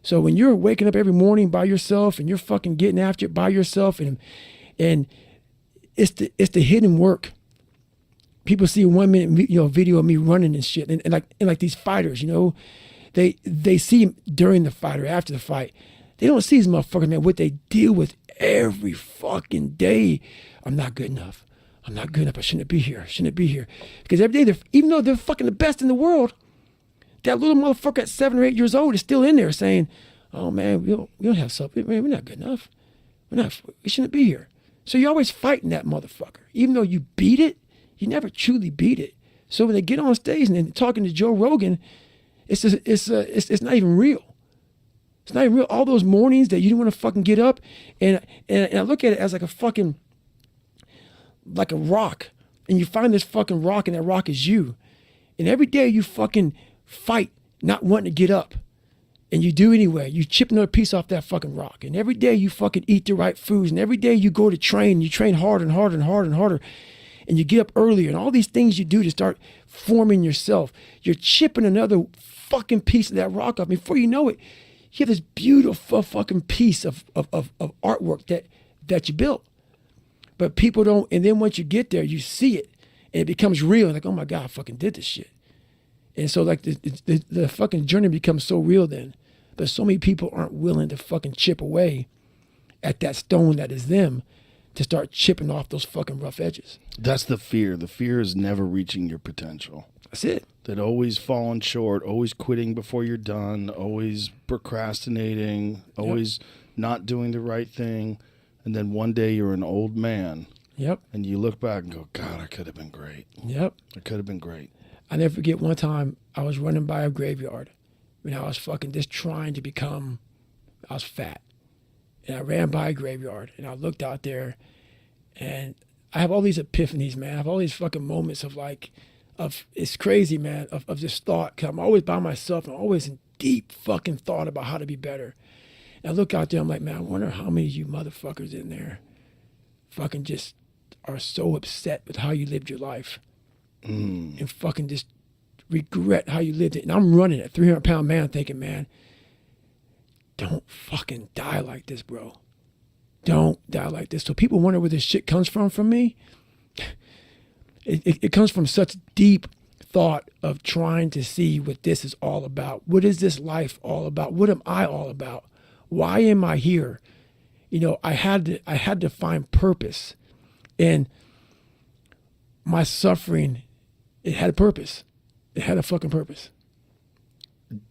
So when you're waking up every morning by yourself and you're fucking getting after it by yourself, and it's the hidden work. People see a 1 minute video of me running and shit, and like these fighters, they see during the fight or after the fight. They don't see these motherfuckers, man, what they deal with every fucking day. I'm not good enough. I'm not good enough. I shouldn't be here. Because every day, even though they're fucking the best in the world, that little motherfucker at 7 or 8 years old is still in there saying, oh man, we don't have something. Man, we're not good enough. We shouldn't be here. So you're always fighting that motherfucker. Even though you beat it, you never truly beat it. So when they get on stage and they're talking to Joe Rogan, it's not even real. It's not even real. All those mornings that you didn't want to fucking get up, and I look at it as like a rock, and you find this fucking rock, and that rock is you. And every day you fucking fight not wanting to get up, and you do anyway. You chip another piece off that fucking rock, and every day you fucking eat the right foods, and every day you go to train, and you train harder and harder and harder and harder, and you get up earlier, and all these things you do to start forming yourself. You're chipping another fucking piece of that rock off. Before you know it, you have this beautiful fucking piece of artwork that you built. But people don't, and then once you get there, you see it, and it becomes real. Like, oh my God, I fucking did this shit. And so like the fucking journey becomes so real then. But so many people aren't willing to fucking chip away at that stone that is them to start chipping off those fucking rough edges. That's the fear. The fear is never reaching your potential. That's it. That always falling short, always quitting before you're done, always procrastinating, always not doing the right thing. And then one day you're an old man. Yep. And you look back and go, God, I could have been great. Yep. I could have been great. I never forget one time I was running by a graveyard when I was fucking just trying to become, I was fat. And I ran by a graveyard and I looked out there and I have all these epiphanies, man. I have all these fucking moments of it's crazy, man, of this thought. Cause I'm always by myself and I'm always in deep fucking thought about how to be better. And I look out there, I'm like, man, I wonder how many of you motherfuckers in there fucking just are so upset with how you lived your life and fucking just regret how you lived it. And I'm running a 300-pound man thinking, man, don't fucking die like this, bro. Don't die like this. So people wonder where this shit comes from me. It comes from such deep thought of trying to see what this is all about. What is this life all about? What am I all about? Why am I here? I had to find purpose. And my suffering, it had a purpose. It had a fucking purpose.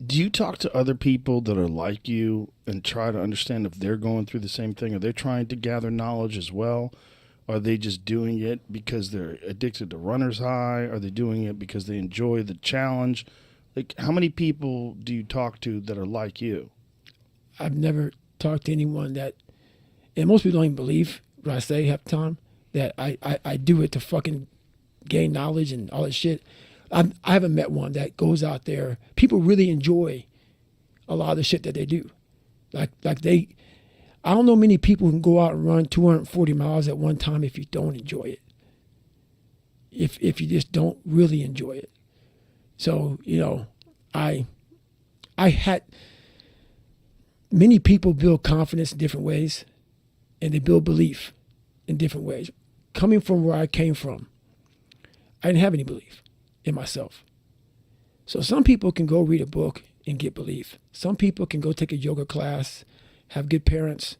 Do you talk to other people that are like you and try to understand if they're going through the same thing? Are they trying to gather knowledge as well? Are they just doing it because they're addicted to runner's high? Are they doing it because they enjoy the challenge? Like, how many people do you talk to that are like you? I've never talked to anyone that, and most people don't even believe what I say half the time, that I do it to fucking gain knowledge and all that shit. I haven't met one that goes out there. People really enjoy a lot of the shit that they do. I don't know many people who can go out and run 240 miles at one time if you don't enjoy it. If you just don't really enjoy it. So, I had many people build confidence in different ways, and they build belief in different ways. Coming from where I came from, I didn't have any belief in myself. So some people can go read a book and get belief. Some people can go take a yoga class, have good parents.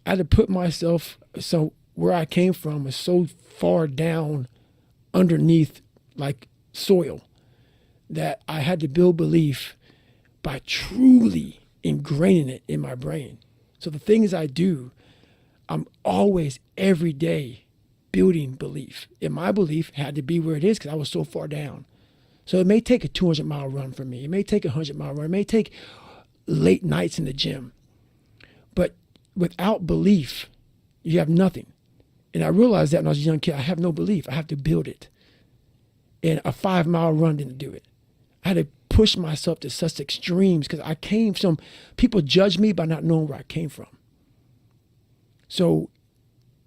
I had to put myself, so where I came from was so far down underneath like soil that I had to build belief by truly ingraining it in my brain. So the things I do, I'm always every day building belief. And my belief had to be where it is because I was so far down. So it may take a 200-mile run for me. It may take a 100-mile run. It may take late nights in the gym. But without belief, you have nothing. And I realized that when I was a young kid, I have no belief. I have to build it. And a 5-mile run didn't do it. I had to push myself to such extremes because I came from, people judge me by not knowing where I came from. So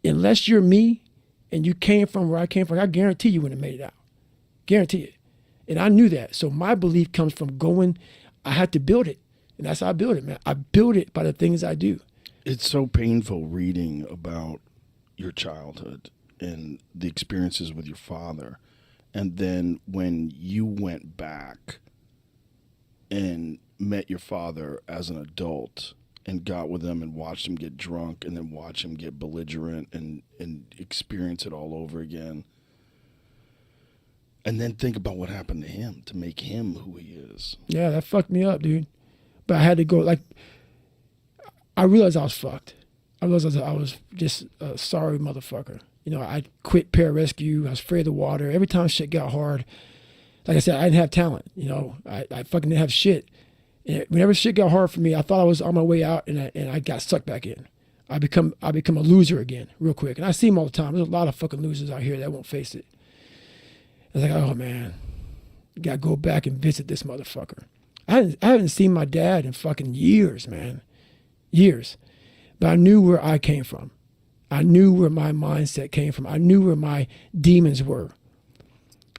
unless you're me and you came from where I came from, I guarantee you wouldn't have made it out. Guarantee it. And I knew that. So my belief comes from going, I had to build it. And that's how I build it, man. I build it by the things I do. It's so painful reading about your childhood and the experiences with your father. And then when you went back and met your father as an adult and got with him and watched him get drunk and then watch him get belligerent and experience it all over again. And then think about what happened to him to make him who he is. Yeah, that fucked me up, dude. But I had to go, like, I realized I was fucked. I realized I was just a sorry motherfucker. You know, I quit pararescue. I was afraid of the water. Every time shit got hard, like I said, I didn't have talent. You know, I fucking didn't have shit. And whenever shit got hard for me, I thought I was on my way out, and I got sucked back in. I become a loser again real quick. And I see them all the time. There's a lot of fucking losers out here that won't face it. I was like, oh man, gotta go back and visit this motherfucker. I haven't seen my dad in fucking years, man. Years. But I knew where I came from. I knew where my mindset came from. I knew where my demons were.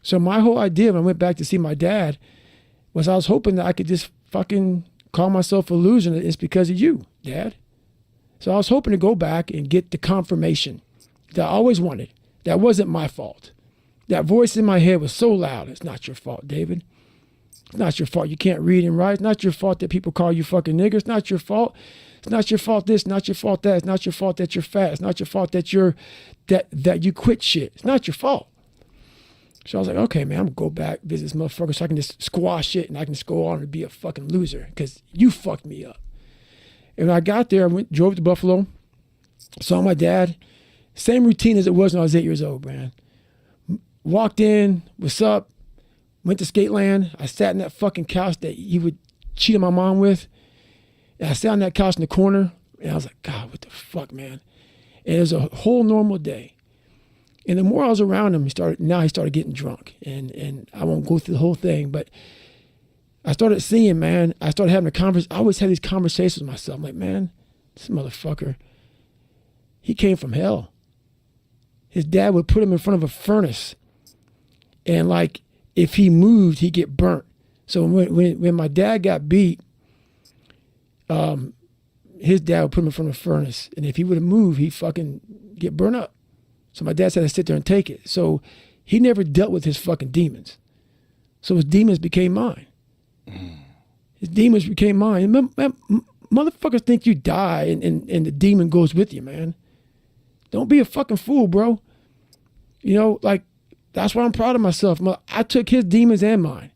So my whole idea when I went back to see my dad was I was hoping that I could just fucking call myself a loser, and it's because of you, Dad. So I was hoping to go back and get the confirmation that I always wanted. That wasn't my fault. That voice in my head was so loud. It's not your fault, David. It's not your fault you can't read and write. It's not your fault that people call you fucking nigger. It's not your fault. It's not your fault this, not your fault that. It's not your fault that you're fat. It's not your fault that that you quit shit. It's not your fault. So I was like, okay, man, I'm gonna go back, visit this motherfucker so I can just squash it and I can just go on and be a fucking loser because you fucked me up. And when I got there, drove to Buffalo, saw my dad. Same routine as it was when I was 8 years old, man. Walked in, what's up? Went to Skateland. I sat in that fucking couch that he would cheat on my mom with. And I sat on that couch in the corner, and I was like, God, what the fuck, man? And it was a whole normal day. And the more I was around him, he started getting drunk. And I won't go through the whole thing, but I started seeing, man, I started having a conversation. I always had these conversations with myself. I'm like, man, this motherfucker, he came from hell. His dad would put him in front of a furnace. And like, if he moved, he'd get burnt. So when my dad got beat, his dad would put him in front of a furnace. And if he would have moved, he'd fucking get burnt up. So my dad had to sit there and take it. So he never dealt with his fucking demons. So his demons became mine. His demons became mine. Man, motherfuckers think you die and the demon goes with you, man. Don't be a fucking fool, bro. You know, like, that's why I'm proud of myself. I took his demons and mine.